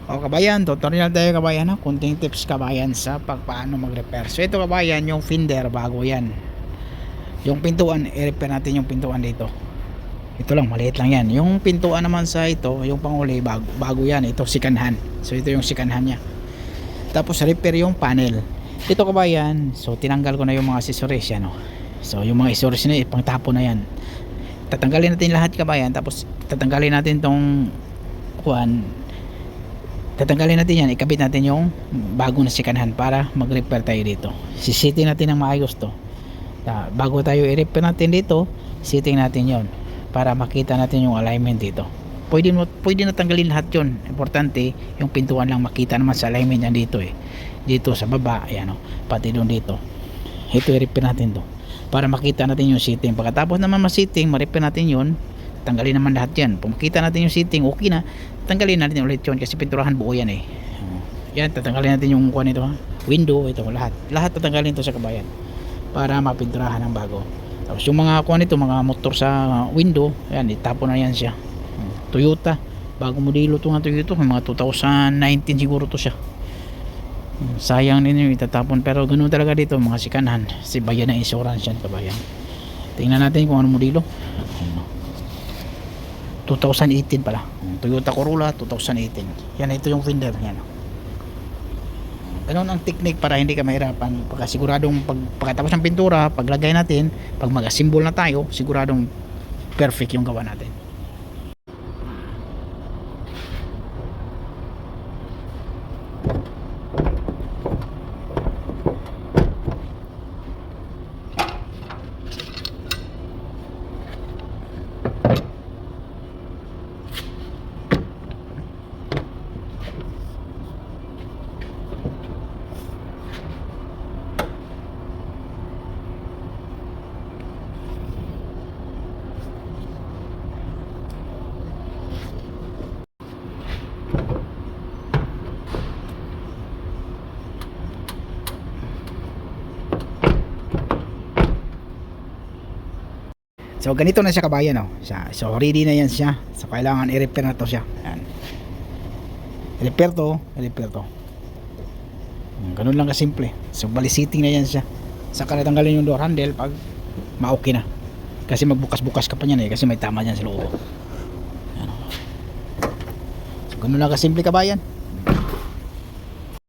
O kabayan, tutorial tayo kabayan, ha? Kunting tips kabayan sa paano mag-repair. So ito kabayan, yung fender bago yan. Yung pintuan, i-repair natin yung pintuan dito. Ito lang, maliit lang yan. Yung pintuan naman sa ito, yung panguli, bago yan. Ito sikanhan. So ito yung sikanhan nya. Tapos repair yung panel. Ito kabayan, so tinanggal ko na yung mga accessories yan, no? So yung mga accessories na pangtapo na yan. Tatanggalin natin lahat kabayan. Tapos tatanggalin natin tong tatanggalin natin yan, ikabit natin yung bago na sikanhan para mag-repair tayo dito. Sisiting natin ng maayos to. Bago tayo i-repair natin dito, sitting natin yon para makita natin yung alignment dito. Pwede na tanggalin lahat yon. Importante yung pintuan lang makita naman sa alignment yan dito dito sa baba, ayan o, pati doon dito. Ito i-repair natin to para makita natin yung sitting. Pagkatapos naman ma-sitting, ma-repair natin yon, tanggalin naman lahat yan. Kung makita natin yung sitting, okay na, tanggalin natin ulit yun kasi pinturahan buo yan yan, tatanggalin natin yung kuha nito, window, ito, lahat tatanggalin to sa kabayan para mapinturahan ng bago. Tapos yung mga kuha nito, mga motor sa window, yan, itapon na yan siya. Toyota, bagong modelo to nga Toyota, mga 2019 siguro to siya. Sayang din yung itatapon, pero ganoon talaga dito mga sikanhan, si bayan ng insurance yan kabayan. Tingnan natin kung ano modelo. 2018 pala, Toyota Corolla 2018. Yan, ito yung fender yan. Ganun ang technique para hindi ka mahirapan. Pagkasiguradong pagkatapos ng pintura, paglagay natin, pag mag-assemble na tayo, siguradong perfect yung gawa natin. So ganito na siya kabayan, so ready na yan siya. So kailangan i-repair na to siya. Yan. I-repair to. Ganun lang kasimple. So balisitting na yan siya. Saka natanggalin yung door handle pag ma-okay na. Kasi magbukas-bukas ka pa niyan kasi may tama diyan sa loob. Yan. So ganun lang kasimple kabayan.